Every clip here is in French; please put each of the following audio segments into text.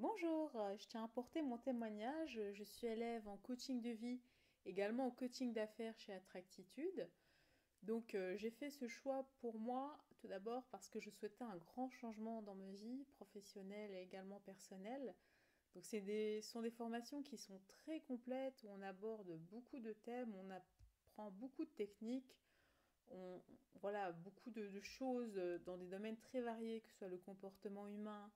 Bonjour, je tiens à apporter mon témoignage. Je suis élève en coaching de vie, également en coaching d'affaires chez Attractitude. J'ai fait ce choix pour moi, tout d'abord parce que je souhaitais un grand changement dans ma vie professionnelle et également personnelle. Ce sont des formations qui sont très complètes, où on aborde beaucoup de thèmes, on apprend beaucoup de techniques, voilà, beaucoup de choses dans des domaines très variés, que ce soit le comportement humain,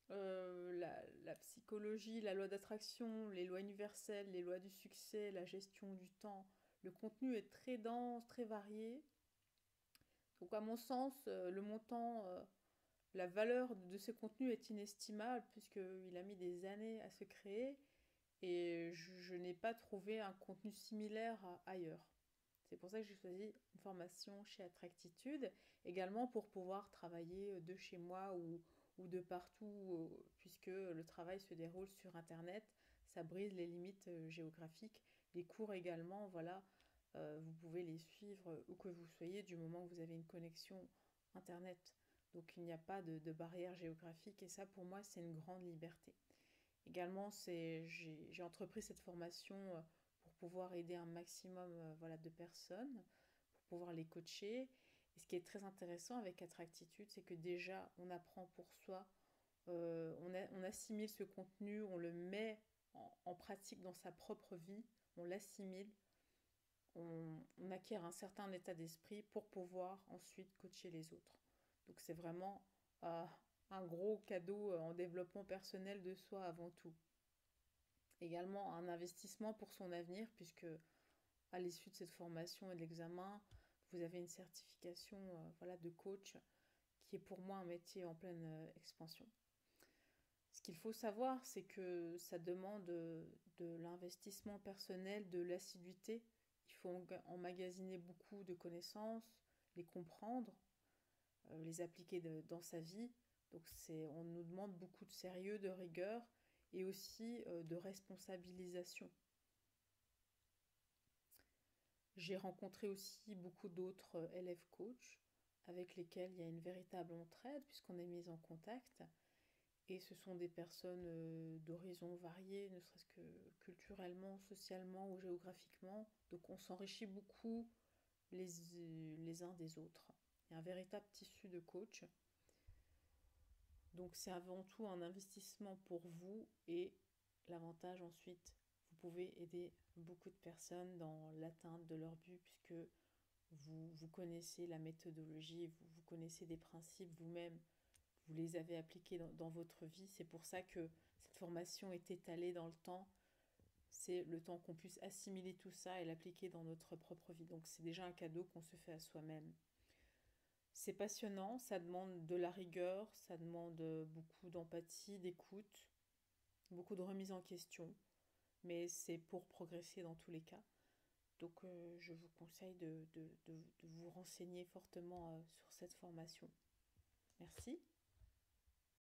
la psychologie, la loi d'attraction, les lois universelles, les lois du succès, la gestion du temps. Le contenu est très dense, très varié. Donc à mon sens, la valeur de ce contenu est inestimable puisqu'il a mis des années à se créer et je n'ai pas trouvé un contenu similaire ailleurs. C'est pour ça que j'ai choisi une formation chez Attractitude, également pour pouvoir travailler de chez moi ou de partout, puisque le travail se déroule sur Internet. Ça brise les limites géographiques. Les cours également, voilà, vous pouvez les suivre où que vous soyez du moment que vous avez une connexion Internet. Donc il n'y a pas de barrière géographique et ça pour moi c'est une grande liberté. Également, j'ai entrepris cette formation pour pouvoir aider un maximum voilà, de personnes, pour pouvoir les coacher. Et ce qui est très intéressant avec Attractitude, c'est que déjà, on apprend pour soi, on assimile ce contenu, on le met en pratique dans sa propre vie, on l'assimile, on acquiert un certain état d'esprit pour pouvoir ensuite coacher les autres. Donc c'est vraiment un gros cadeau en développement personnel de soi avant tout. Également un investissement pour son avenir, puisque à l'issue de cette formation et de l'examen, vous avez une certification voilà, de coach, qui est pour moi un métier en pleine expansion. Ce qu'il faut savoir, c'est que ça demande de l'investissement personnel, de l'assiduité. Il faut emmagasiner beaucoup de connaissances, les comprendre, les appliquer dans sa vie. On nous demande beaucoup de sérieux, de rigueur et aussi de responsabilisation. J'ai rencontré aussi beaucoup d'autres élèves coachs avec lesquels il y a une véritable entraide puisqu'on est mis en contact. Et ce sont des personnes d'horizons variés, ne serait-ce que culturellement, socialement ou géographiquement. Donc on s'enrichit beaucoup les uns des autres. Il y a un véritable tissu de coach. Donc c'est avant tout un investissement pour vous et l'avantage ensuite, vous pouvez aider beaucoup de personnes dans l'atteinte de leur but puisque vous connaissez la méthodologie, vous connaissez des principes vous-même, vous les avez appliqués dans votre vie. C'est pour ça que cette formation est étalée dans le temps. C'est le temps qu'on puisse assimiler tout ça et l'appliquer dans notre propre vie. Donc c'est déjà un cadeau qu'on se fait à soi-même. C'est passionnant, ça demande de la rigueur, ça demande beaucoup d'empathie, d'écoute, beaucoup de remise en question, mais c'est pour progresser dans tous les cas. Je vous conseille de vous renseigner fortement sur cette formation. Merci.